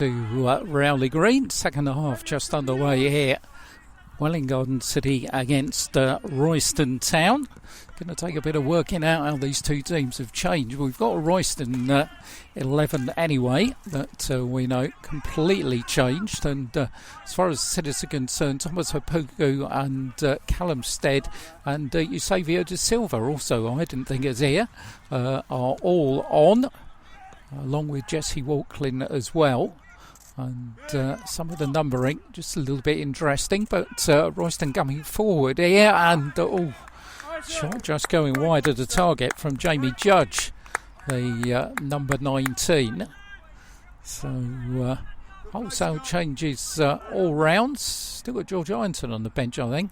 To Rowley Green, second half just underway here. Welwyn Garden City against Royston Town. Going to take a bit of working out how these two teams have changed. We've got a Royston 11 anyway that we know completely changed. And as far as Cities are concerned, Thomas Hopoku and Callum Stead and Eusebio de Silva also, I didn't think is here, are all on, along with Jesse Walklin as well. And some of the numbering just a little bit interesting, but Royston coming forward here, and shot just going wide of the target from Jamie Judge, the number 19. So wholesale changes all round. Still got George Ironton on the bench, I think.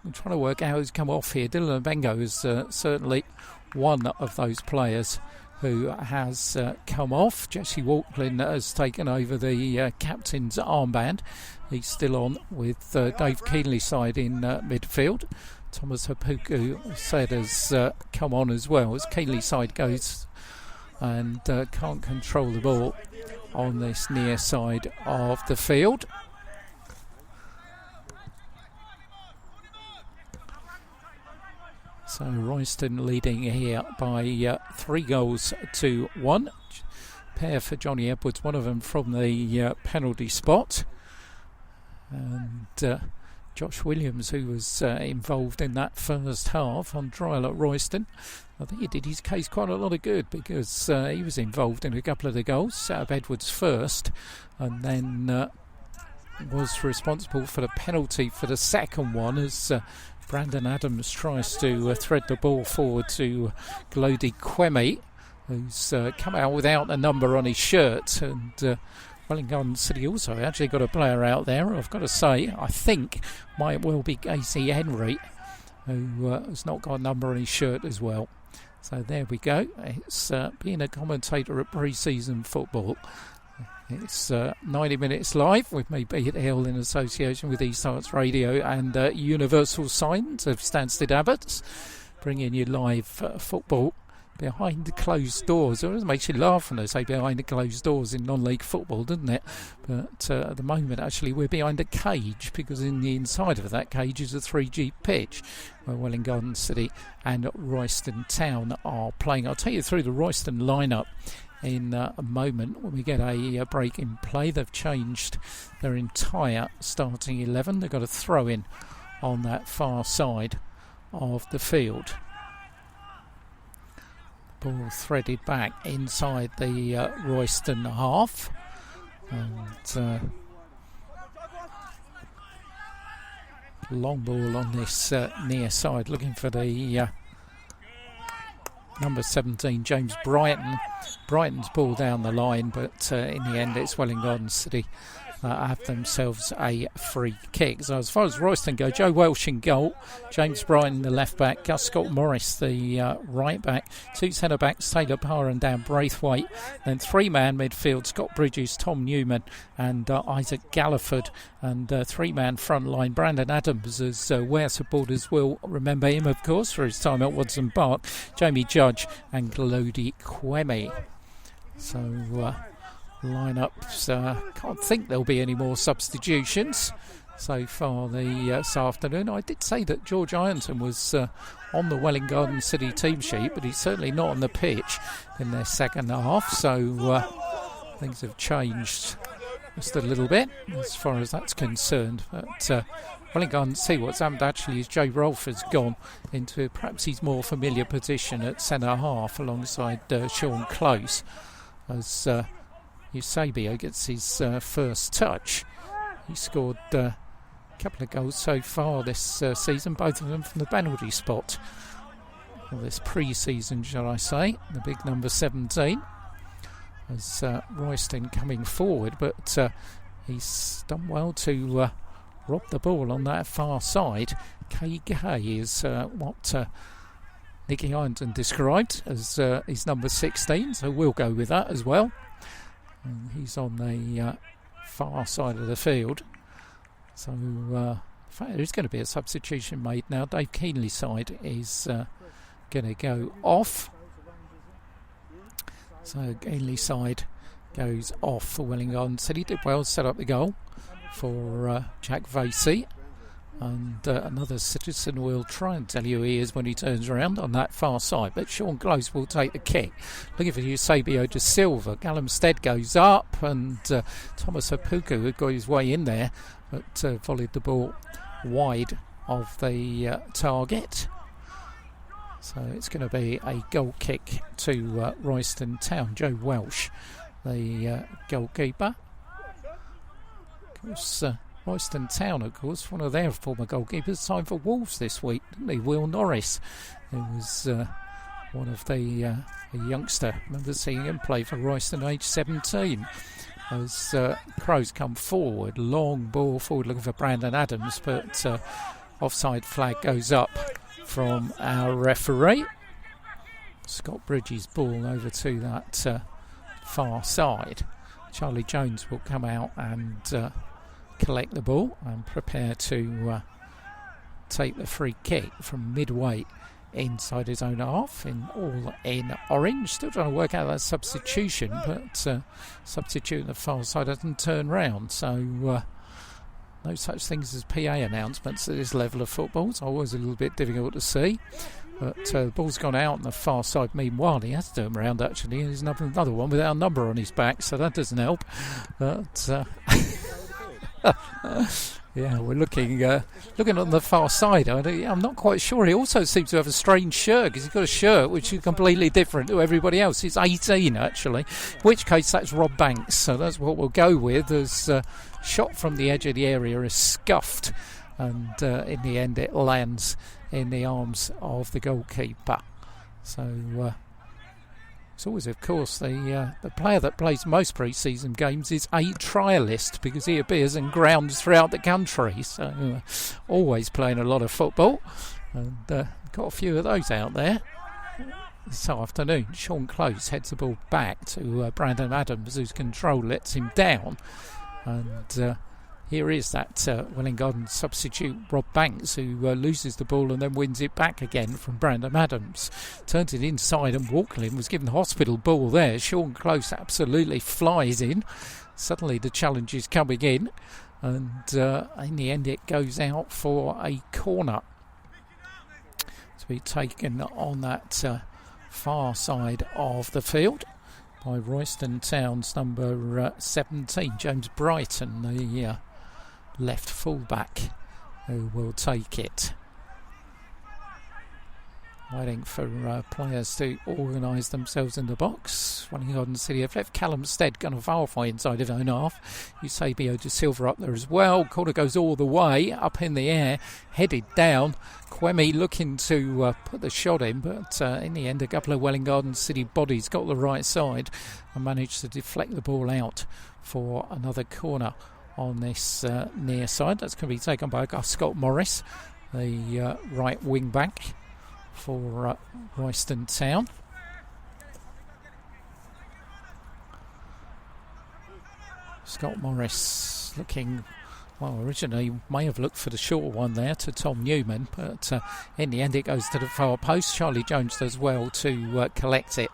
I'm trying to work out who's come off here. Dylan Bengo is certainly one of those players who has come off. Jesse Walklin has taken over the captain's armband. He's still on with Dave Keenley's side in midfield. Thomas Hopoku said has come on as well as Keenley's side goes and can't control the ball on this near side of the field. So Royston leading here by 3-1. Pair for Johnny Edwards, one of them from the penalty spot. And Josh Williams, who was involved in that first half on trial at Royston. I think he did his case quite a lot of good because he was involved in a couple of the goals. Set up Edwards first and then was responsible for the penalty for the second one as Brandon Adams tries to thread the ball forward to Glody Kwemi, who's come out without a number on his shirt. And Welwyn Garden City also actually got a player out there, I've got to say, I think might well be Casey Henry, who has not got a number on his shirt as well. So there we go. It's being a commentator at pre-season football. It's 90 minutes live with me, Beat Hill, in association with East Arts Radio and Universal Signs of Stansted Abbots, bringing you live football behind closed doors. It always makes you laugh when they say behind the closed doors in non-league football, doesn't it? But at the moment, actually, we're behind a cage because in the inside of that cage is a 3G pitch where Welwyn Garden City and Royston Town are playing. I'll take you through the Royston lineup in a moment when we get a break in play. They've changed their entire starting 11. They've got a throw in on that far side of the field. Ball threaded back inside the Royston half, and long ball on this near side, looking for the number 17, James Brighton. Brighton's ball down the line, but in the end it's Welwyn Garden City have themselves a free kick. So as far as Royston go, Joe Welsh in goal, James Brighton the left back, Gus Scott Morris the right back, two centre backs, Taylor Parr and Dan Braithwaite, then three-man midfield, Scott Bridges, Tom Newman and Isaac Galliford, and three-man front line, Brandon Adams, as Ware supporters will remember him, of course, for his time at Watson Park, Jamie Judge and Glody Kwemi. So lineups, can't think there'll be any more substitutions so far this afternoon. I did say that George Ironton was on the Welwyn Garden City team sheet, but he's certainly not on the pitch in their second half, so things have changed just a little bit as far as that's concerned. But Welwyn Garden City, what's happened actually is Joe Rolfe has gone into perhaps his more familiar position at centre half alongside Sean Close as Eusebio gets his first touch. He scored a couple of goals so far this season, both of them from the penalty spot. Well, this pre-season, shall I say, the big number 17. As Royston coming forward, but he's done well to rob the ball on that far side. Kay Gay is what Nicky Ironton described as his number 16, so we'll go with that as well. And he's on the far side of the field. So in fact, there's going to be a substitution made now. Dave Keenley's side is going to go off. So Keenley's side goes off for Welwyn. Said he did well, set up the goal for Jack Vasey. And another citizen will try and tell you he is when he turns around on that far side. But Sean Close will take the kick. Looking for Eusebio de Silva. Callum Stead goes up, and Thomas Hapuku had got his way in there, but volleyed the ball wide of the target. So it's going to be a goal kick to Royston Town. Joe Welsh, the goalkeeper. Of course, Royston Town, of course, one of their former goalkeepers signed for Wolves this week, didn't he? Will Norris, who was one of the a youngster. I remember seeing him play for Royston, age 17. As Crows come forward, long ball forward looking for Brandon Adams, but offside flag goes up from our referee. Scott Bridges' ball over to that far side. Charlie Jones will come out and collect the ball and prepare to take the free kick from midway inside his own half, all in orange. Still trying to work out that substitution, but substituting the far side doesn't turn round, so no such things as PA announcements at this level of football. It's always a little bit difficult to see, but the ball's gone out on the far side. Meanwhile, he has to turn around actually, and there's another one without a number on his back, so that doesn't help. But yeah, we're looking on the far side. I'm not quite sure. He also seems to have a strange shirt, because he's got a shirt which is completely different to everybody else. It's 18 actually, in which case that's Rob Banks, so that's what we'll go with. As shot from the edge of the area is scuffed, and in the end it lands in the arms of the goalkeeper. So it's always, of course, the player that plays most pre-season games is a trialist, because he appears in grounds throughout the country. So always playing a lot of football, and got a few of those out there. This afternoon, Sean Close heads the ball back to Brandon Adams, whose control lets him down. And here is that Welwyn Garden substitute Rob Banks, who loses the ball and then wins it back again from Brandon Adams. Turns it inside, and Walklin was given the hospital ball there. Sean Close absolutely flies in. Suddenly the challenge is coming in, and in the end it goes out for a corner to be taken on that far side of the field by Royston Town's number 17, James Brighton, the left fullback, who will take it. Waiting for players to organise themselves in the box. Welwyn Garden City have left Callum Stead gone halfway inside his own half. Eusebio de Silva up there as well. Corner goes all the way up in the air, headed down. Quemi looking to put the shot in, but in the end a couple of Welwyn Garden City bodies got the right side and managed to deflect the ball out for another corner on this near side. That's going to be taken by Scott Morris, the right wing back for Royston Town. Scott Morris looking, well, originally may have looked for the short one there to Tom Newman, but in the end it goes to the far post. Charlie Jones does well to collect it,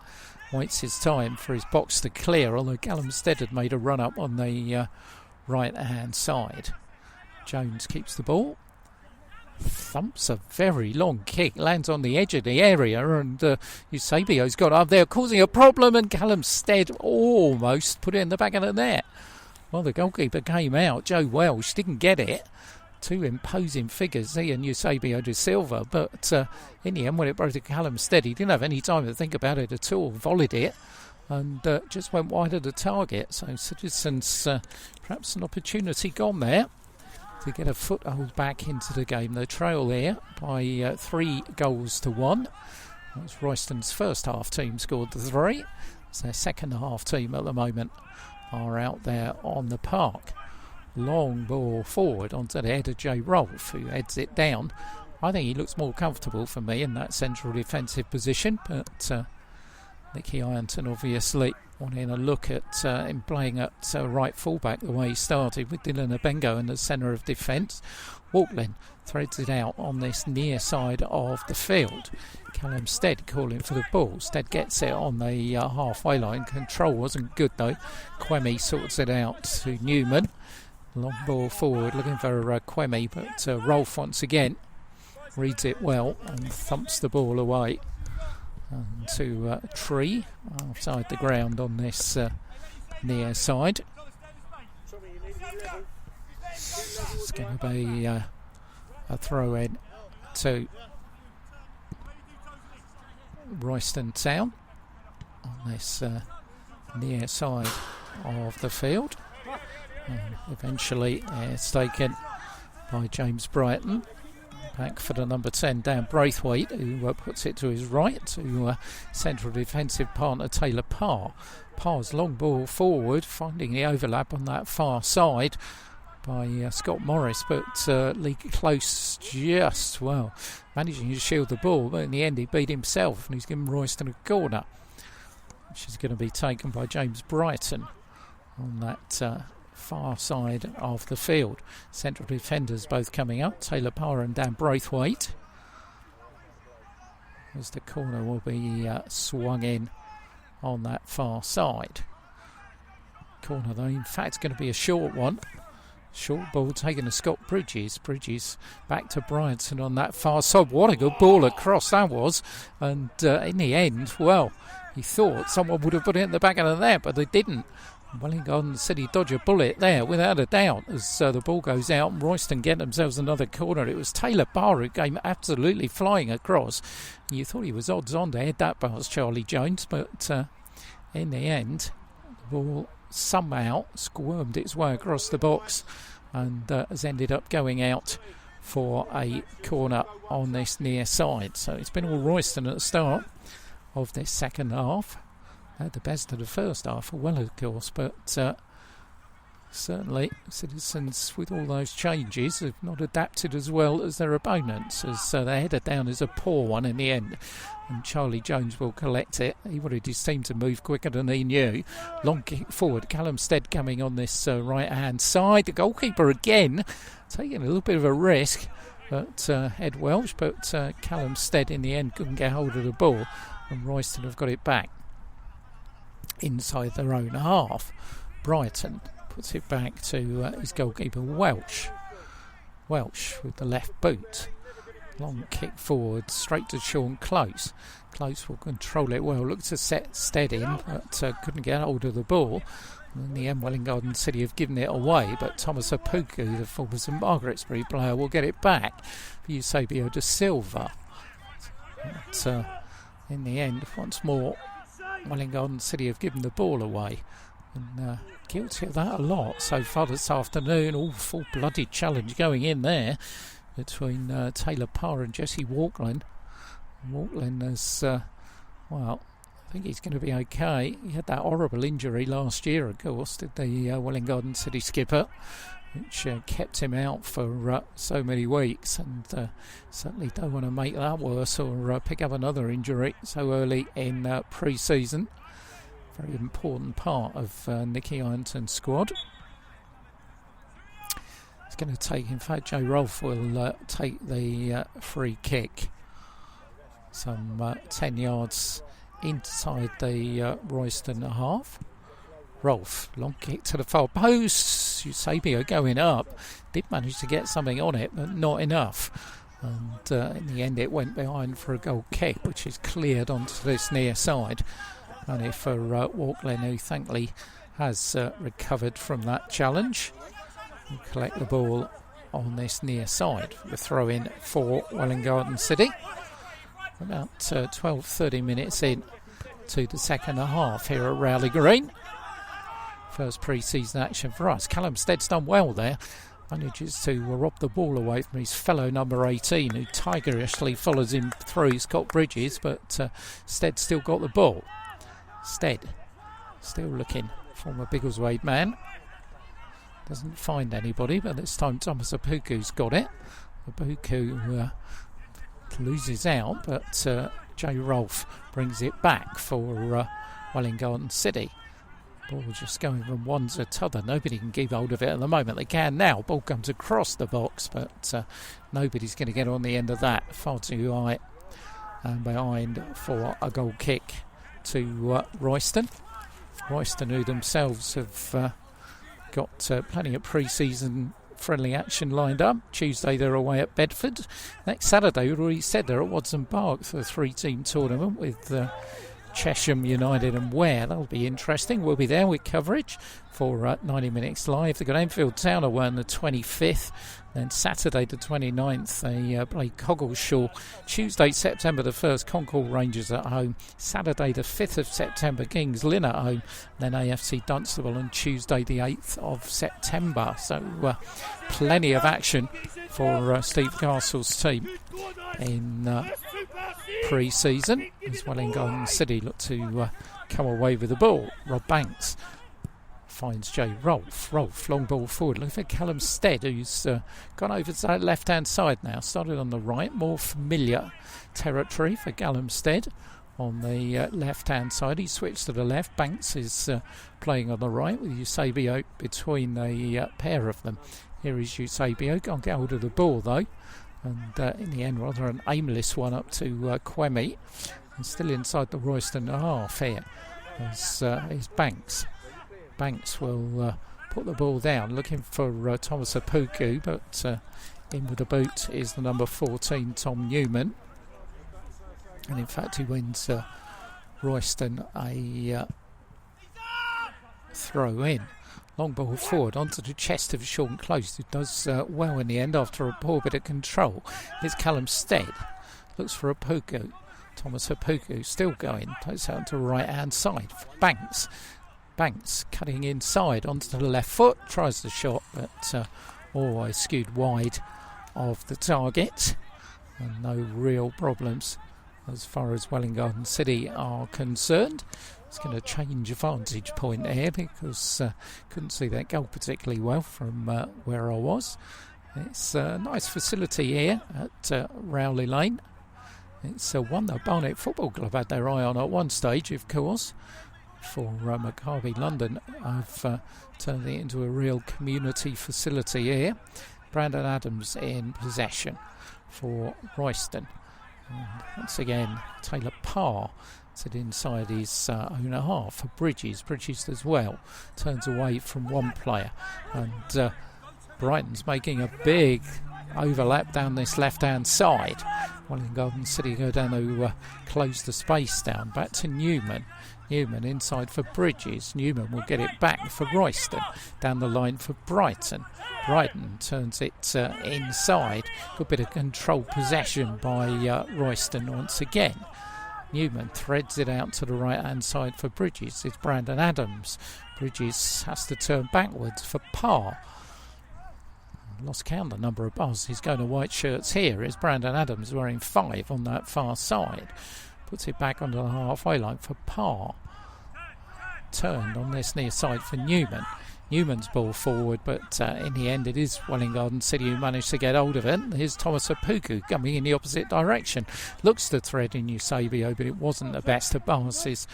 waits his time for his box to clear, although Callum Stead had made a run up on the right hand side. Jones keeps the ball, thumps a very long kick, lands on the edge of the area, and Eusebio's got up there causing a problem, and Callum Stead almost put it in the back of the net. Well, the goalkeeper came out. Joe Welsh didn't get it. Two imposing figures, he and Eusebio de Silva, but in the end when it broke to Callum Stead, he didn't have any time to think about it at all, volleyed it and just went wide of the target. So Citizens perhaps an opportunity gone there to get a foothold back into the game. They trail there by 3-1. That's Royston's first half team scored the 3. It's their second half team at the moment are out there on the park. Long ball forward onto the head of Jay Rolfe, who heads it down. I think he looks more comfortable for me in that central defensive position, but Nicky Ironton obviously wanting a look at him playing at right fullback the way he started, with Dylan Abengo in the centre of defence. Welwyn threads it out on this near side of the field. Callum Stead calling for the ball. Stead gets it on the halfway line. Control wasn't good though. Quemi sorts it out to Newman. Long ball forward, looking for Quemi, but Rolf once again reads it well and thumps the ball away. And to a tree outside the ground on this near side. It's going to be a throw in to Royston Town on this near side of the field. And eventually it's taken by James Brighton. Back for the number 10, Dan Braithwaite, who puts it to his right to central defensive partner Taylor Parr. Parr's long ball forward, finding the overlap on that far side by Scott Morris, but Lee Close just, managing to shield the ball, but in the end he beat himself and he's given Royston a corner, which is going to be taken by James Brighton on that far side of the field. Central defenders both coming up, Taylor Parr and Dan Braithwaite, as the corner will be swung in on that far side. Corner though, in fact, going to be a short one. Short ball taken to Scott Bridges. Bridges back to Bryanson on that far side. What a good ball across that was. And in the end, he thought someone would have put it in the back of the net, but they didn't. Welwyn City dodge a bullet there without a doubt as the ball goes out and Royston get themselves another corner. It was Taylor Parr who came absolutely flying across. You thought he was odds on to head that past Charlie Jones, but in the end the ball somehow squirmed its way across the box and has ended up going out for a corner on this near side. So it's been all Royston at the start of this second half. Had the best of the first half, of course, but certainly Citizens, with all those changes, have not adapted as well as their opponents, as their header down is a poor one in the end, and Charlie Jones will collect it. He wanted his team to move quicker than he knew. Long kick forward, Callum Stead coming on this right hand side. The goalkeeper again taking a little bit of a risk, but Ed Welsh, but Callum Stead in the end couldn't get hold of the ball, and Royston have got it back inside their own half. Brighton puts it back to his goalkeeper Welsh. Welsh with the left boot. Long kick forward straight to Sean Close. Close will control it well. Looked to set Stead in, but couldn't get hold of the ball. And in the end, Welwyn City have given it away, but Thomas Apuku, the former St Margaret's-Bury player, will get it back for Eusebio da Silva. But in the end, once more, Welwyn City have given the ball away, and guilty of that a lot so far this afternoon. All full-blooded challenge going in there between Taylor Parr and Jesse Walklin. Walklin has, I think he's going to be okay. He had that horrible injury last year, of course, did the Welwyn City skipper, which kept him out for so many weeks, and certainly don't want to make that worse or pick up another injury so early in pre-season. Very important part of Nicky Ironton's squad. It's going to take, in fact, Joe Rolfe will take the free kick. Some 10 yards inside the Royston half. Rolfe, long kick to the far post. Eusebio going up. Did manage to get something on it, but not enough. And in the end, it went behind for a goal kick, which is cleared onto this near side. Only for Walklin, who thankfully has recovered from that challenge. We'll collect the ball on this near side. The throw in for Welwyn City. About 12-13 minutes in to the second half here at Rowley Green. First pre-season action for us. Callum Stead's done well there. Manages to rob the ball away from his fellow number 18, who tigerishly follows him through Scott Bridges, but Stead still got the ball. Stead still looking, former Biggleswade man. Doesn't find anybody, but this time Thomas Apuku's got it. Apuku loses out, but Jay Rolfe brings it back for Welwyn Garden City. Ball just going from one to t'other. Nobody can keep hold of it at the moment. They can now. Ball comes across the box, but nobody's going to get on the end of that. Far too high and behind for a goal kick to Royston. Royston, who themselves have got plenty of pre-season friendly action lined up. Tuesday they're away at Bedford. Next Saturday, we already said they're at Watson Park for a 3-team tournament with Chesham United and Ware. That'll be interesting. We'll be there with coverage for 90 minutes live. They've got Enfield Town away on the 25th. Then Saturday the 29th they play Coggleshaw. Tuesday September the 1st Concord Rangers at home. Saturday the 5th of September Kings Lynn at home. Then AFC Dunstable on Tuesday the 8th of September. So plenty of action for Steve Castle's team in pre-season as Welwyn Garden City look to come away with the ball. Rob Banks finds Jay Rolfe. Rolfe, long ball forward. Look for Callum Stead, who's gone over to that left-hand side now. Started on the right, more familiar territory for Callum Stead on the left-hand side. He switched to the left. Banks is playing on the right with Eusebio between the pair of them. Here is Eusebio. Can't get hold of the ball, though. And in the end, rather an aimless one up to Quemi. And still inside the Royston half here is Banks. Banks will put the ball down, looking for Thomas Apuku, but in with the boot is the number 14, Tom Newman. And in fact, he wins Royston a throw in. Long ball forward onto the chest of Sean Close, who does well in the end after a poor bit of control. Here's Callum Stead. Looks for Apuku. Thomas Apuku still going. Plays out to the right hand side. Banks. Banks cutting inside onto the left foot. Tries the shot, but always skewed wide of the target. And no real problems as far as Welwyn Garden City are concerned. It's going to change a vantage point here because couldn't see that goal particularly well from where I was. It's a nice facility here at Rowley Lane. It's one that Barnet Football Club had their eye on at one stage, of course. For Maccabi London, I've turned it into a real community facility here. Brandon Adams in possession for Royston. And once again, Taylor Parr it inside his own half for Bridges. Bridges as well turns away from one player, and Brighton's making a big overlap down this left hand side. Welwyn Garden City go down to close the space down. Back to Newman. Newman inside for Bridges. Newman will get it back for Royston. Down the line for Brighton. Brighton turns it inside. Good bit of controlled possession by Royston once again. Newman threads it out to the right hand side for Bridges. It's Brandon Adams. Bridges has to turn backwards for Parr. Lost count the number of bars. He's going to white shirts here. It's Brandon Adams wearing 5 on that far side. Puts it back onto the halfway line for Parr. Turned on this near side for Newman. Newman's ball forward, but in the end it is Welwyn Garden City who managed to get hold of it. Here's Thomas Apuku coming in the opposite direction. Looks to thread in Eusebio, but it wasn't the best of passes.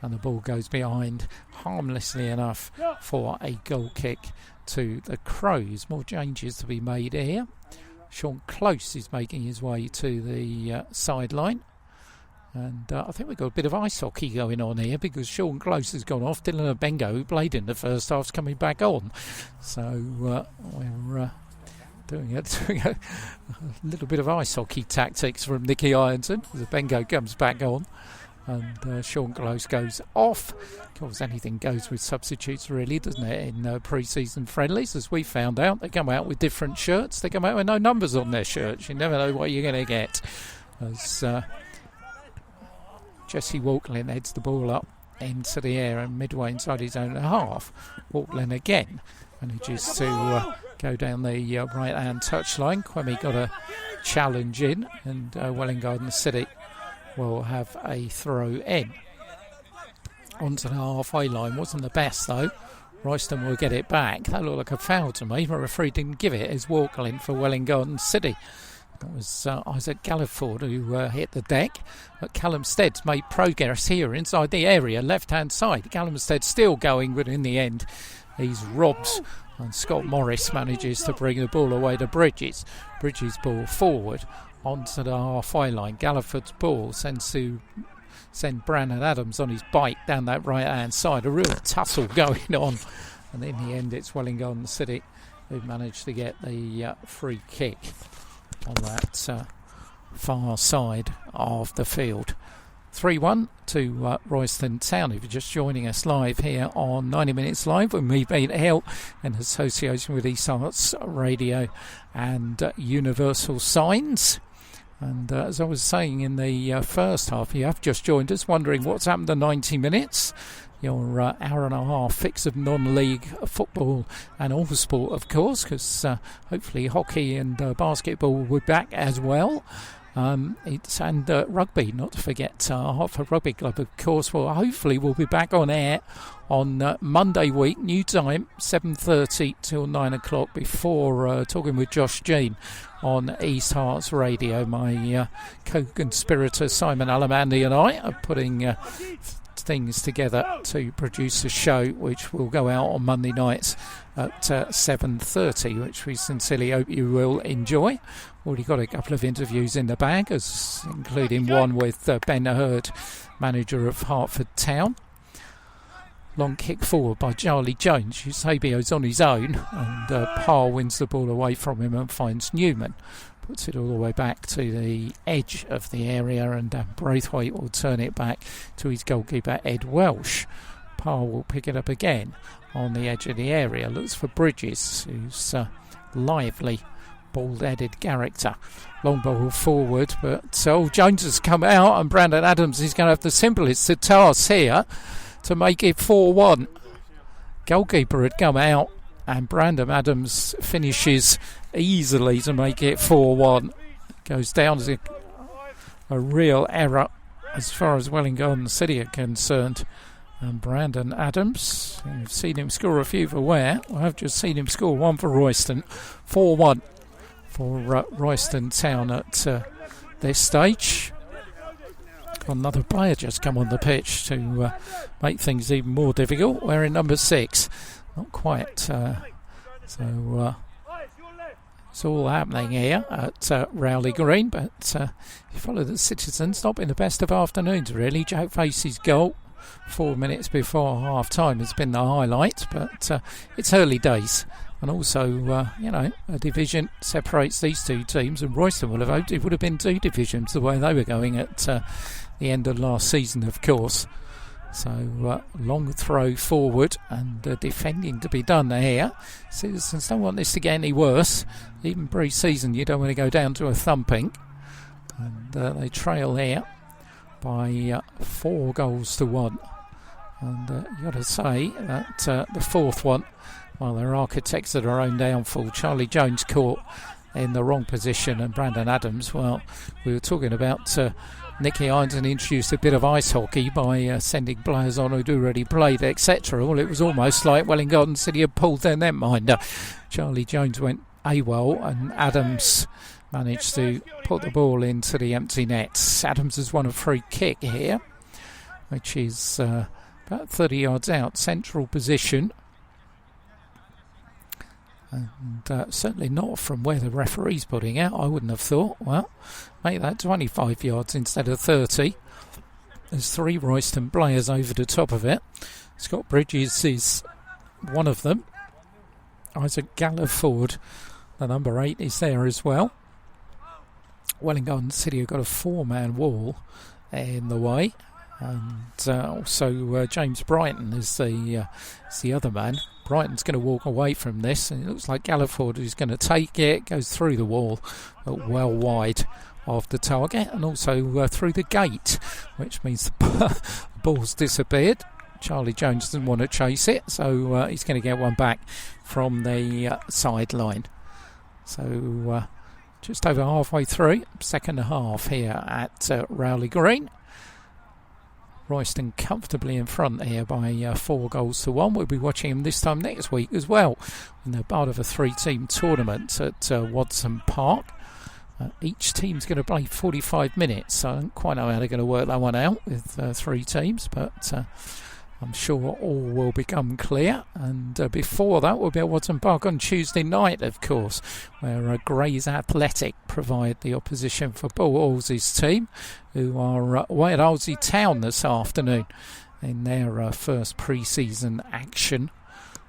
And the ball goes behind harmlessly enough for a goal kick to the Crows. More changes to be made here. Sean Close is making his way to the sideline. And I think we've got a bit of ice hockey going on here because Sean Close has gone off. Dylan Abengo, who played in the first half, is coming back on. So we're doing a little bit of ice hockey tactics from Nicky Ironton. Abengo comes back on and Sean Close goes off. Of course, anything goes with substitutes, really, doesn't it, in pre-season friendlies? As we found out, they come out with different shirts. They come out with no numbers on their shirts. You never know what you're going to get. As Jesse Walklin heads the ball up into the air and midway inside his own half. Walklin again manages to go down the right-hand touchline. Quemi got a challenge in, and Welwyn Garden City will have a throw in. Onto the halfway line. Wasn't the best, though. Royston will get it back. That looked like a foul to me. The referee didn't give it as Walklin for Welwyn Garden City. It was Isaac Galliford who hit the deck, but Callum Stead's made progress here inside the area, left-hand side. Callum Stead still going, but in the end he's robbed, and Scott Morris manages to bring the ball away to Bridges. Bridges' ball forward onto the halfway line. Galliford's ball send Brandon Adams on his bike down that right-hand side. A real tussle going on, and in the end it's Welwyn City who managed to get the free kick on that far side of the field. 3-1 to Royston Town. If you're just joining us live here on 90 Minutes Live, with me, being held in association with East Arts Radio and Universal Signs. And as I was saying in the first half, you have just joined us wondering what's happened to 90 minutes. Your hour and a half fix of non-league football and all sport, of course, because hopefully hockey and basketball will be back as well. And rugby, not to forget Hartford Rugby Club, of course. Well, hopefully we'll be back on air on Monday week, new time, 7:30 till 9 o'clock, before talking with Josh Jean on East Hearts Radio. My co-conspirator Simon Alamandi and I are putting things together to produce a show which will go out on Monday nights at 7:30, which we sincerely hope you will enjoy. Already got a couple of interviews in the bag, including one with Ben Hurd, manager of Hertford Town. Long kick forward by Charlie Jones. Eusebio's on his own, and Parr wins the ball away from him and finds Newman. Puts it all the way back to the edge of the area, and Braithwaite will turn it back to his goalkeeper Ed Welsh. Parr will pick it up again on the edge of the area. Looks for Bridges, who's lively, bald-headed character. Long ball forward, but Jones has come out, and Brandon Adams is going to have the simplest of tasks here to make it 4-1. Goalkeeper had come out, and Brandon Adams finishes easily to make it 4-1. Goes down as a real error as far as Welwyn City are concerned. And Brandon Adams, you've seen him score a few for Ware. I've just seen him score one for Royston. 4-1 for Royston Town at this stage. Got another player just come on the pitch to make things even more difficult. We're in number 6. Not quite. It's all happening here at Rowley Green, but you follow the Citizens, not been the best of afternoons really. Jack Facey's goal 4 minutes before half time has been the highlight, but it's early days, and also a division separates these two teams, and Royston would have hoped it would have been 2 divisions the way they were going at the end of last season, of course. So long throw forward, and defending to be done here. Citizens don't want this to get any worse. Even pre-season you don't want to go down to a thumping, and they trail here by 4 goals to 1. And you got to say that the fourth one, well, they're architects of their own downfall. Charlie Jones caught in the wrong position, and Brandon Adams, well, we were talking about Nicky Ironton introduced a bit of ice hockey by sending players on who'd already played, etc. Well, it was almost like Welwyn City had pulled their netminder. Charlie Jones went AWOL, and Adams managed to put the ball into the empty nets. Adams has won a free kick here, which is about 30 yards out, central position. And certainly not from where the referee's putting out, I wouldn't have thought. Well, make that 25 yards instead of 30. There's 3 Royston players over the top of it. Scott Bridges is one of them. Isaac Galliford, the number 8, is there as well. Welwyn City have got a 4-man wall in the way. And also James Brighton is the other man. Brighton's going to walk away from this, and it looks like Galliford is going to take it. Goes through the wall, but well wide of the target, and also through the gate, which means the ball's disappeared. Charlie Jones doesn't want to chase it, so he's going to get one back from the sideline. So just over halfway through, second half here at Rowley Green. Royston comfortably in front here by 4 goals to 1. We'll be watching him this time next week as well, when they're part of a 3-team tournament at Watson Park. Each team's going to play 45 minutes, so I don't quite know how they're going to work that one out with 3 teams, but I'm sure all will become clear. And before that, we'll be at Watton Park on Tuesday night, of course, where Grays Athletic provide the opposition for Paul Halsey's team, who are away at Halsey Town this afternoon in their first pre-season action,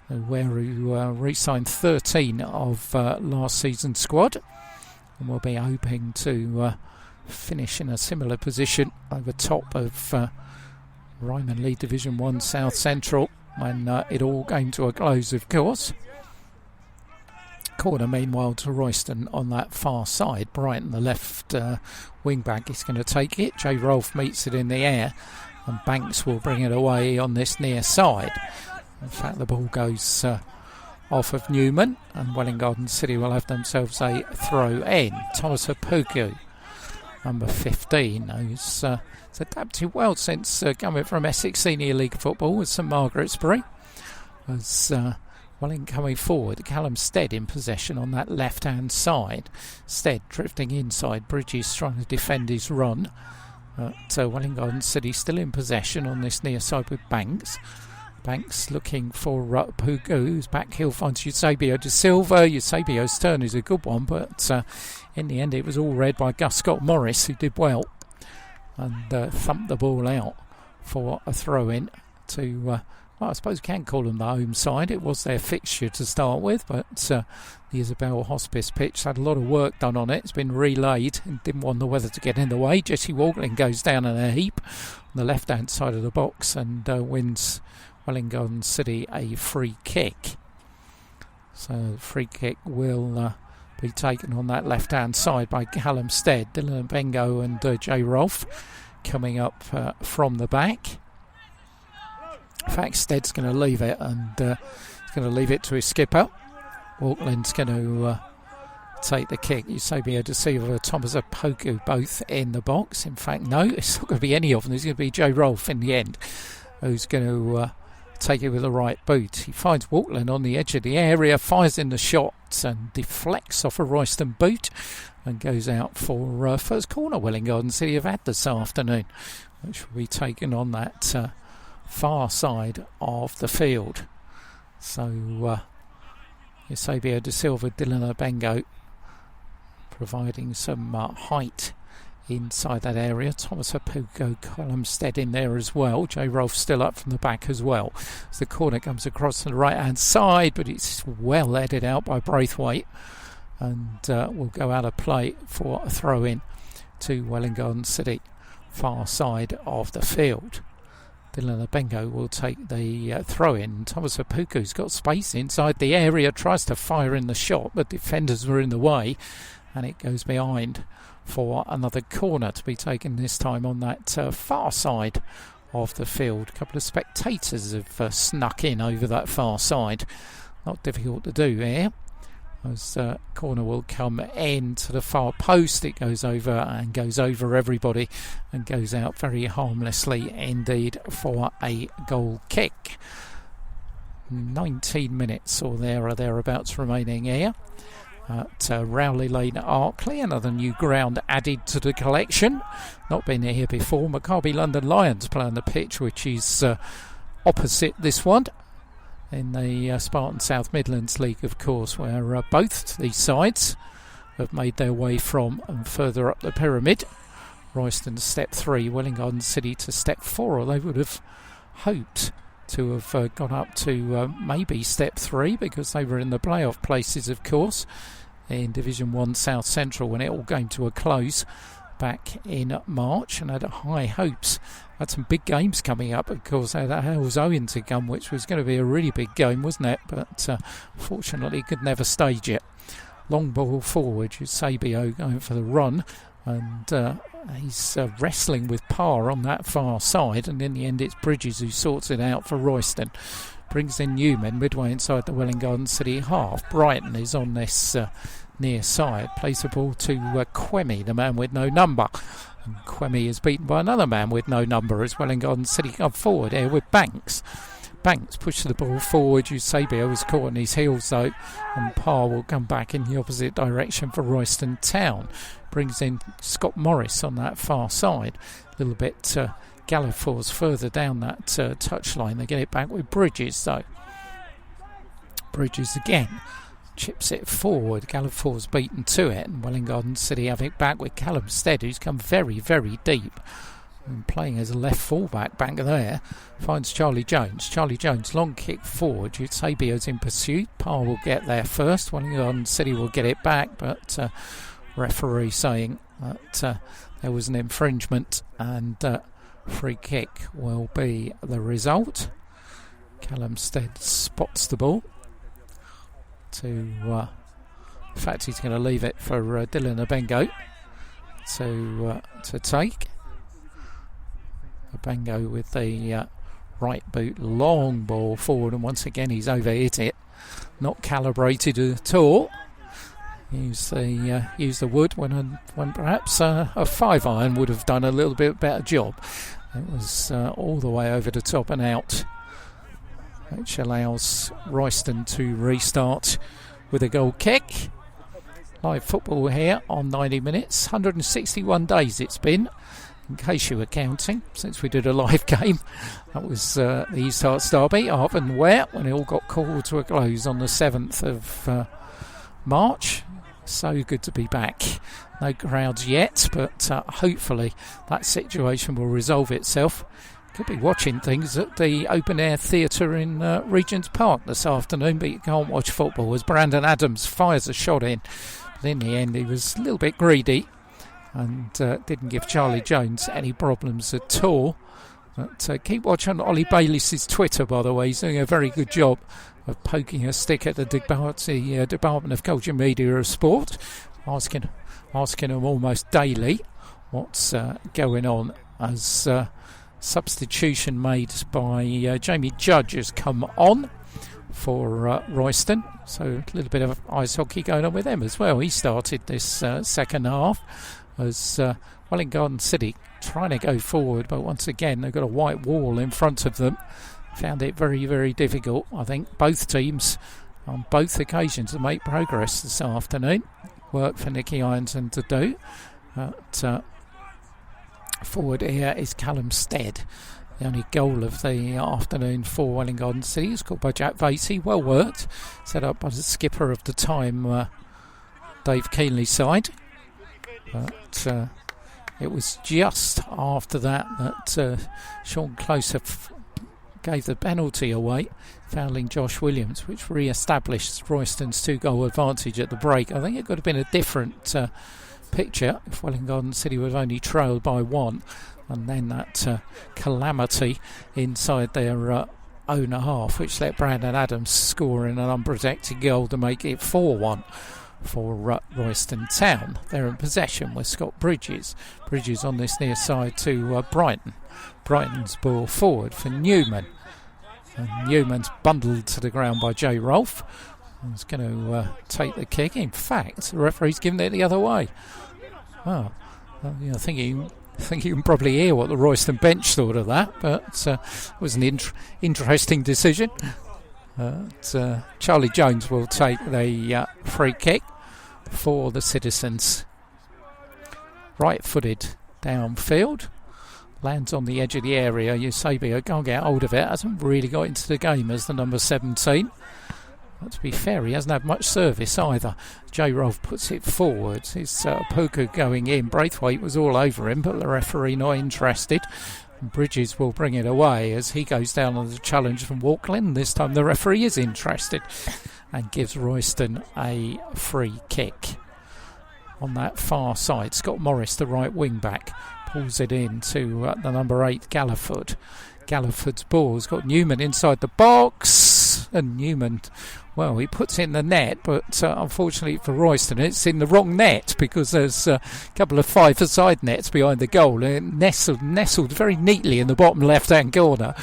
where he re-signed 13 of last season's squad, and we'll be hoping to finish in a similar position over top of Ryman League Division 1 South Central when it all came to a close, of course. Corner meanwhile to Royston on that far side. Brighton, the left wing back, is going to take it. J. Rolfe meets it in the air, and Banks will bring it away on this near side. In fact, the ball goes off of Newman, and Welwyn Garden City will have themselves a throw in. Thomas Apuku, number 15, who's adapted well since coming from Essex Senior League football with St Margaret's-Bury. Was Welwyn coming forward. Callum Stead in possession on that left-hand side. Stead drifting inside. Bridges trying to defend his run. But Welwyn Garden City still in possession on this near side with Banks. Banks looking for Pugu, who's back heel, finds Eusebio de Silva. Eusebio's turn is a good one, but in the end it was all read by Gus Scott Morris, who did well and thumped the ball out for a throw-in to, well, I suppose you can call them the home side. It was their fixture to start with, but the Isabel Hospice pitch had a lot of work done on it. It's been relayed and didn't want the weather to get in the way. Jesse Waltling goes down in a heap on the left-hand side of the box and wins Welwyn Garden City a free kick. So the free kick will be taken on that left-hand side by Callum Stead. Dylan Bengo and J. Rolfe coming up from the back. In fact, Stead's going to leave it, and he's going to leave it to his skipper. Waltland's going to take the kick. Eusebio de Silva, Thomas Apoku both in the box. In fact, no, it's not going to be any of them. It's going to be J. Rolfe in the end, who's going to take it with the right boot. He finds Waltland on the edge of the area, fires in the shot and deflects off a Royston boot and goes out for first corner Welwyn Garden City have had this afternoon, which will be taken on that far side of the field. So Eusebio de Silva, Dylan Abengo providing some height inside that area. Thomas Apuko, Callum Stead in there as well. J. Rolfe still up from the back as well. As the corner comes across to the right hand side, but it's well headed out by Braithwaite and will go out of play for a throw in to Welwyn Garden City, far side of the field. Dylan Abengo will take the throw in. Thomas Apuku's got space inside the area, tries to fire in the shot, but defenders were in the way, and it goes behind for another corner to be taken this time on that far side of the field. A couple of spectators have snuck in over that far side. Not difficult to do here. As corner will come in to the far post, it goes over and goes over everybody and goes out very harmlessly indeed for a goal kick. 19 minutes or thereabouts remaining here at Rowley Lane Arkley. Another new ground added to the collection. Not been here before. Maccabi London Lions play on the pitch, which is opposite this one in the Spartan South Midlands League, of course, where both these sides have made their way from and further up the pyramid. Royston to step 3, Welwyn Garden City to step 4, or they would have hoped to have gone up to maybe step 3 because they were in the playoff places, of course, in Division 1 South Central when it all came to a close back in March, and had high hopes. Had some big games coming up, of course. They had Hales Owen to come, which was going to be a really big game, wasn't it? But fortunately could never stage it. Long ball forward, Eusebio going for the run, and he's wrestling with Parr on that far side, and in the end it's Bridges who sorts it out for Royston. Brings in Newman midway inside the Welwyn Garden City half. Brighton is on this near side, plays the ball to Quemi, the man with no number, and Quemi is beaten by another man with no number as Welwyn Garden City come forward here with Banks. Banks pushes the ball forward. Eusebio was caught on his heels though, and Parr will come back in the opposite direction for Royston Town. Brings in Scott Morris on that far side. A little bit Gallifors further down that touchline. They get it back with Bridges though. Bridges again chips it forward. Gallifors beaten to it, and Welwyn Garden City have it back with Callum Stead, who's come very, very deep. And playing as a left fullback back there, finds Charlie Jones. Charlie Jones, long kick forward. Eusebio's in pursuit. Parr will get there first. Welwyn Garden City will get it back, but referee saying that there was an infringement, and free kick will be the result. Callum Stead spots the ball. In fact, he's going to leave it for Dylan Abengo to take. Abengo with the right boot, long ball forward, and once again he's overhit it. Not calibrated at all. Use the wood when perhaps a 5-iron would have done a little bit better job. It was all the way over the top and out, which allows Royston to restart with a goal kick. Live football here on 90 minutes. 161 days it's been, in case you were counting, since we did a live game. That was the East Herts Derby, Arp and Ware, when it all got called to a close on the 7th of March. So good to be back. No crowds yet, but hopefully that situation will resolve itself. Could be watching things at the open-air theatre in Regent's Park this afternoon, but you can't watch football as Brandon Adams fires a shot in. But in the end, he was a little bit greedy and didn't give Charlie Jones any problems at all. But keep watching Ollie Bayliss' Twitter, by the way. He's doing a very good job of poking a stick at the Department of Culture, Media and Sport, asking them almost daily what's going on as substitution made by Jamie Judge has come on for Royston. So a little bit of ice hockey going on with them as well. He started this second half as Welwyn Garden City trying to go forward, but once again they've got a white wall in front of them. Found it very, very difficult. I think both teams on both occasions to make progress this afternoon. Work for Nicky Ironton to do. But forward here is Callum Stead. The only goal of the afternoon for Welwyn Garden City is scored by Jack Vasey. Well worked. Set up by the skipper of the time, Dave Keenley's side. But it was just after that Sean Closer gave the penalty away, fouling Josh Williams, which re-established Royston's 2-goal advantage at the break. I think it could have been a different picture if Welwyn Garden City would have only trailed by 1, and then that calamity inside their own half, which let Brandon Adams score in an unprotected goal to make it 4-1 for Royston Town. They're in possession with Scott Bridges. Bridges on this near side to Brighton. Brighton's ball forward for Newman. And Newman's bundled to the ground by Jay Rolfe. He's going to take the kick. In fact, the referee's given it the other way. I think you can probably hear what the Royston bench thought of that, but it was an interesting decision. Charlie Jones will take the free kick for the Citizens. Right-footed downfield. Lands on the edge of the area. Eusebio can't get hold of it. Hasn't really got into the game as the number 17. But to be fair, he hasn't had much service either. Jay Rolfe puts it forward. It's Puka going in. Braithwaite was all over him, but the referee not interested. Bridges will bring it away as he goes down on the challenge from Walklin. This time the referee is interested and gives Royston a free kick. On that far side, Scott Morris, the right wing back, pulls it in to the number 8, Galliford. Galliford's ball's got Newman inside the box, and Newman, well, he puts it in the net, but unfortunately for Royston, it's in the wrong net because there's a couple of 5-a-side nets behind the goal, and nestled very neatly in the bottom left-hand corner.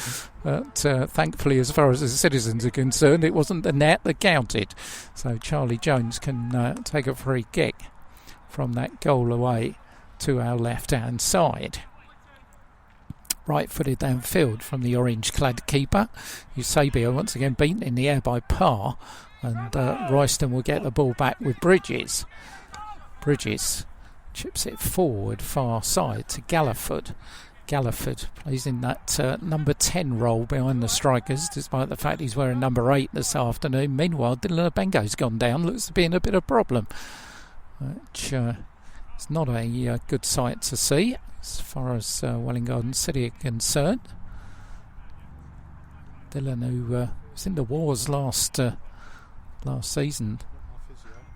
But thankfully, as far as the Citizens are concerned, it wasn't the net that counted. So Charlie Jones can take a free kick from that goal away to our left-hand side. right-footed downfield from the orange-clad keeper. Eusebio once again beaten in the air by Parr, and Royston will get the ball back with Bridges. Bridges chips it forward far side to Galliford. Galliford plays in that number 10 role behind the strikers, despite the fact he's wearing number 8 this afternoon. Meanwhile, Dylan Abengo's gone down, looks to be in a bit of problem, which is not a good sight to see as far as Welwyn Garden City are concerned. Dylan, who was in the wars last season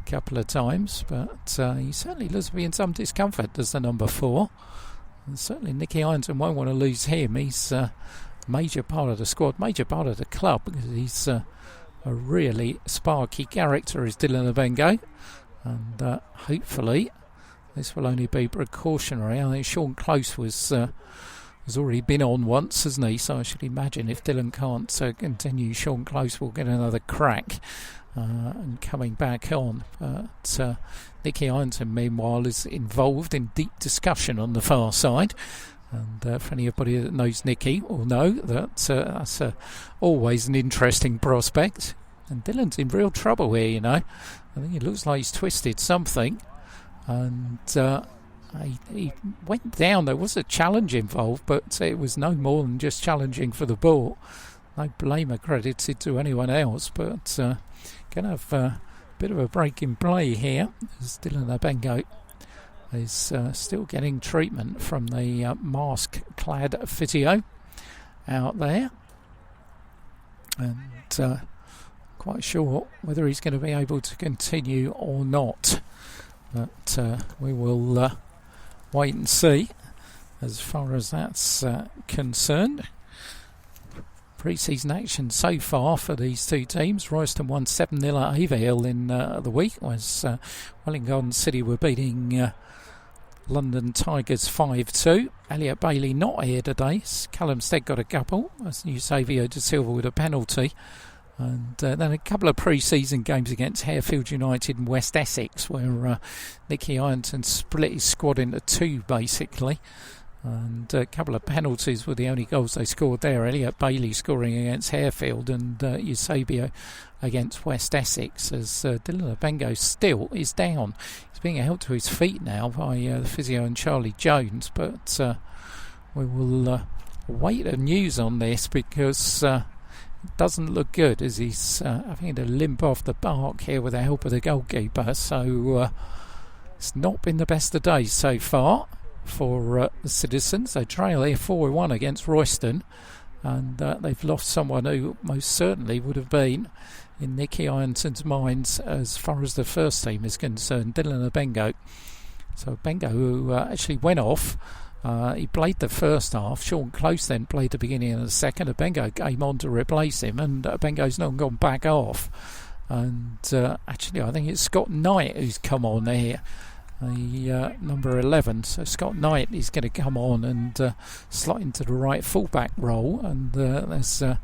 a couple of times, but he certainly looks to be in some discomfort as the number 4. And certainly Nicky Ironton won't want to lose him. He's a major part of the squad, major part of the club, because he's a really sparky character is Dylan Abengo, and hopefully this will only be precautionary. I think Sean Close has already been on once, hasn't he? So I should imagine if Dylan can't continue, Sean Close will get another crack and coming back on. But Nicky Ironton, meanwhile, is involved in deep discussion on the far side. And for anybody that knows Nicky will know that that's always an interesting prospect. And Dylan's in real trouble here, you know. I think it looks like he's twisted something. And he went down. There was a challenge involved, but it was no more than just challenging for the ball. No blame accredited to anyone else, but going to have a bit of a break in play here as Dylan Abengo is still getting treatment from the mask-clad physio out there, and quite sure whether he's going to be able to continue or not, but we will wait and see as far as that's concerned. Pre-season action so far for these two teams. Royston won 7-0 at Haverhill in the week, whereas Welwyn Garden City were beating London Tigers 5-2. Elliot Bailey not here today. Callum Stead got a couple, as Eusebio de Silva with a penalty. And then a couple of pre-season games against Harefield United and West Essex, where Nicky Ironton split his squad into two, basically. And a couple of penalties were the only goals they scored there. Elliot Bailey scoring against Harefield and Eusebio against West Essex, as Dylan Abengo still is down. He's being held to his feet now by the physio and Charlie Jones, but we will wait the news on this, because it doesn't look good as he's having to limp off the park here with the help of the goalkeeper. So it's not been the best of days so far for the Citizens. They trail here 4-1 against Royston, and they've lost someone who most certainly would have been in Nicky Ironton's minds as far as the first team is concerned, Dylan Abengo. So Abengo, who actually went off, he played the first half. Sean Close then played the beginning of the second. Abengo came on to replace him, and Abengo's not gone back off. And actually I think it's Scott Knight who's come on here, the number 11. So Scott Knight is going to come on and slot into the right fullback role, and there's a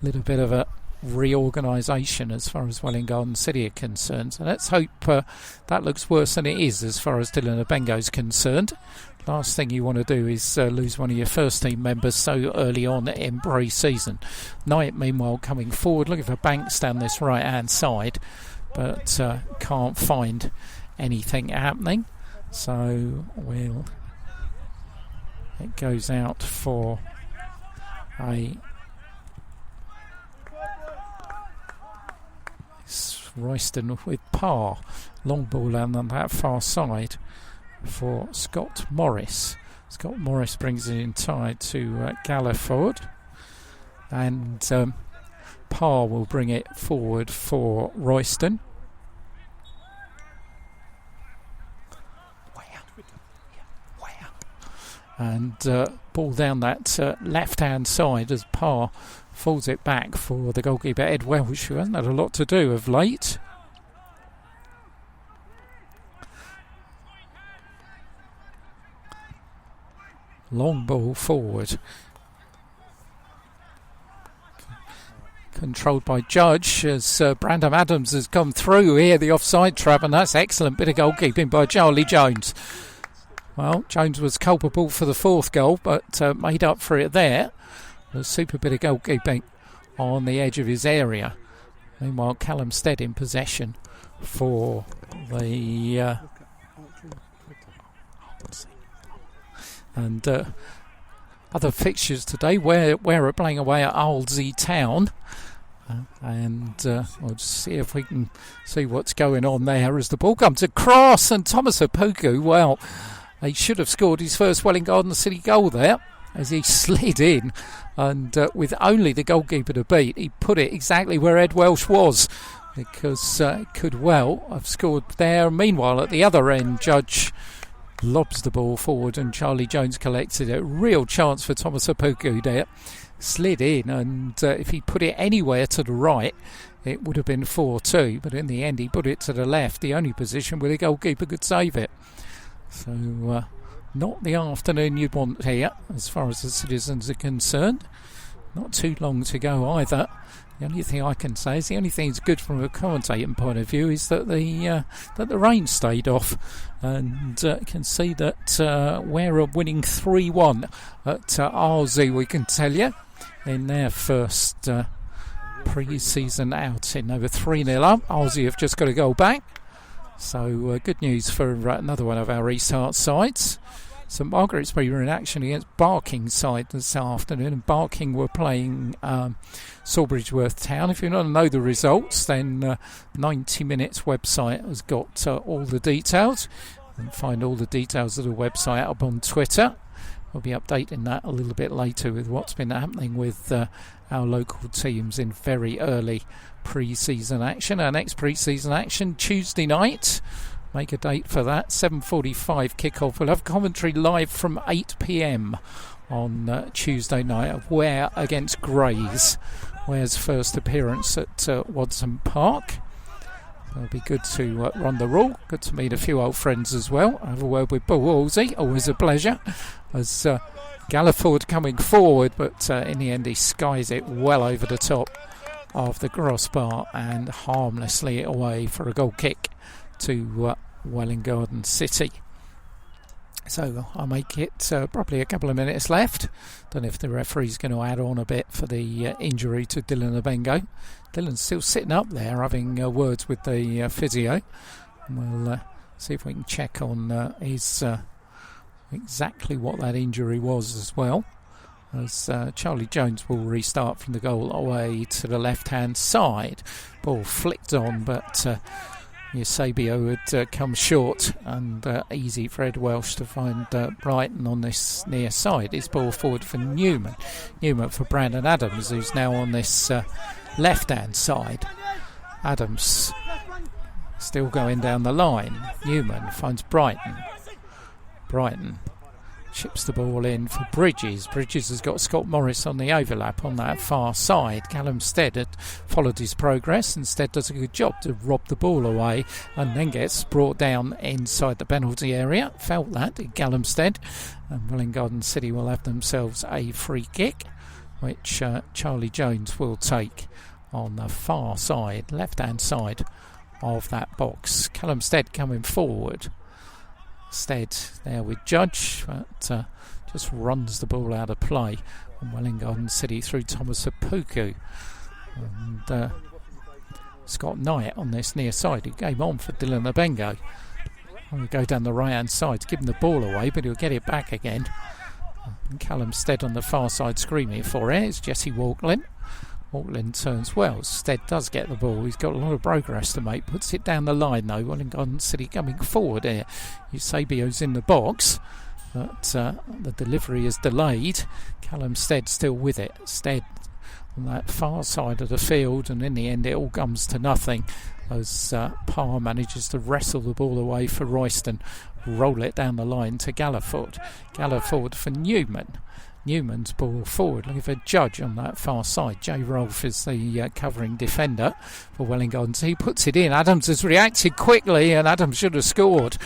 little bit of a reorganisation as far as Welwyn Garden City are concerned. So let's hope that looks worse than it is as far as Dylan Abengo is concerned. Last thing you want to do is lose one of your first team members so early on in pre-season. Knight meanwhile coming forward, looking for Banks down this right hand side, but can't find anything happening. So it goes out for a Royston with Parr. Long ball on that far side for Scott Morris. Scott Morris brings it inside to Galliford, and Parr will bring it forward for Royston. And ball down that left-hand side as Parr falls it back for the goalkeeper Ed Welsh, who hasn't had a lot to do of late. Long ball forward. Controlled by Judge as Brandon Adams has come through here, the offside trap, and that's excellent bit of goalkeeping by Charlie Jones. Well, Jones was culpable for the fourth goal, but made up for it there. A super bit of goalkeeping on the edge of his area. Meanwhile, Callum Stead in possession for the... and other fixtures today, we're playing away at Arlesey Town. And we'll just see if we can see what's going on there as the ball comes across. And Thomas Opoku, well, he should have scored his first Welwyn Garden City goal there as he slid in. And with only the goalkeeper to beat, he put it exactly where Ed Welsh was, because he could well have scored there. Meanwhile, at the other end, Judge lobs the ball forward and Charlie Jones collected it. Real chance for Thomas Opoku there. Slid in, and if he put it anywhere to the right, it would have been 4-2, but in the end he put it to the left, the only position where the goalkeeper could save it. So not the afternoon you'd want here as far as the citizens are concerned. Not too long to go either. The only thing I can say is the only thing that's good from a commentating point of view is that the rain stayed off, and you can see that we're winning 3-1 at Arlesey, we can tell you, in their first pre-season outing. Over 3-0 up. Arlesey have just got a goal back, so good news for another one of our restart sides. St Margaret's were in action against Barking side this afternoon, and Barking were playing Sawbridgeworth Town. If you want to know the results, then 90 Minutes website has got all the details. You can find all the details of the website up on Twitter. We'll be updating that a little bit later with what's been happening with our local teams in very early pre-season action. Our next pre-season action, Tuesday night. Make a date for that, 7:45 kick-off. We'll have commentary live from 8 p.m. on Tuesday night of Ware against Grays. Ware's first appearance at Wadson Park. It'll be good to run the rule. Good to meet a few old friends as well. I have a word with Bill Wolsey, always a pleasure. As Galliford coming forward, but in the end he skies it well over the top of the crossbar and harmlessly away for a goal kick to Welwyn Garden City. So I'll make it probably a couple of minutes left. Don't know if the referee's going to add on a bit for the injury to Dylan Abengo. Dylan's still sitting up there having words with the physio. And we'll see if we can check on his exactly what that injury was as well. As Charlie Jones will restart from the goal away to the left-hand side. Ball flicked on, but Eusebio had come short, and easy for Ed Welsh to find Brighton on this near side. His ball forward for Newman. Newman for Brandon Adams, who's now on this left-hand side. Adams still going down the line. Newman finds Brighton. Brighton chips the ball in for Bridges. Bridges has got Scott Morris on the overlap on that far side. Callum Stead had followed his progress, and Stead does a good job to rob the ball away and then gets brought down inside the penalty area. Felt that, Callum Stead. And Welwyn Garden City will have themselves a free kick, which Charlie Jones will take on the far side, left-hand side of that box. Callum Stead coming forward. Stead there with Judge, but just runs the ball out of play on Welwyn Garden City through Thomas Opoku. And Scott Knight on this near side, who came on for Dylan Abengo. He'll go down the right hand side to give him the ball away, but he'll get it back again. And Callum Stead on the far side screaming for it. It's Jesse Walklin. Walklin turns well. Stead does get the ball. He's got a lot of progress to make. Puts it down the line though. Welwyn Garden City coming forward here. Eusebio's in the box, but the delivery is delayed. Callum Stead still with it. Stead on that far side of the field, and in the end it all comes to nothing as Parr manages to wrestle the ball away for Royston. Roll it down the line to Galliford. Galliford for Newman. Newman's ball forward, looking for Judge on that far side. Jay Rolfe is the covering defender for Welwyn Garden. He puts it in. Adams has reacted quickly, and Adams should have scored.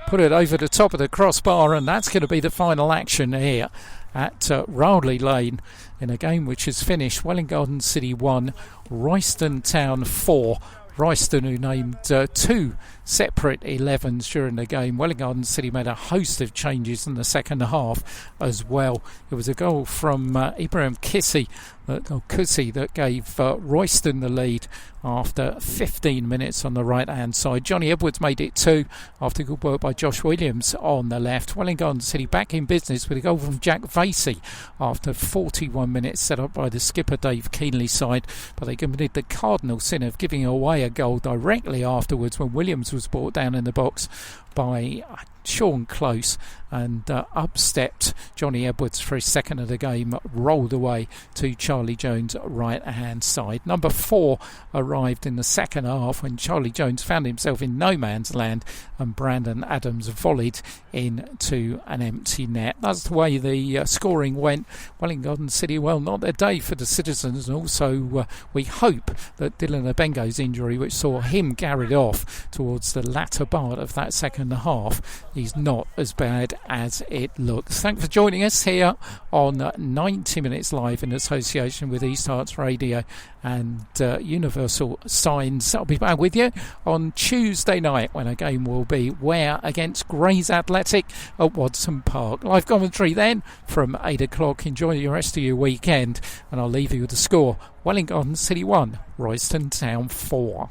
Put it over the top of the crossbar, and that's going to be the final action here at Rowley Lane in a game which is finished. Welwyn Garden City 1, Royston Town 4. Royston, who named two separate 11s during the game. Welwyn Garden City made a host of changes in the second half as well. It was a goal from Ibrahim Kusi that gave Royston the lead after 15 minutes on the right-hand side. Johnny Edwards made it 2 after good work by Josh Williams on the left. Welwyn Garden City back in business with a goal from Jack Vasey after 41 minutes, set up by the skipper Dave Keenley's side, but they committed the cardinal sin of giving away a goal directly afterwards when Williams was brought down in the box by Sean Close, and up stepped Johnny Edwards for his second of the game, rolled away to Charlie Jones' right hand side. Number 4 arrived in the second half when Charlie Jones found himself in no man's land and Brandon Adams volleyed into an empty net. That's the way the scoring went. Welwyn Garden City, well, not their day for the citizens, and also we hope that Dylan Abengo's injury, which saw him carried off towards the latter part of that second half, is not as bad as it looks. Thanks for joining us here on 90 Minutes Live in association with East Hearts Radio and Universal Signs. I'll be back with you on Tuesday night when a game will be Ware against Grays Athletic at Watson Park. Live commentary then from 8 o'clock. Enjoy the rest of your weekend, and I'll leave you with the score. Welwyn Garden City 1, Royston Town 4.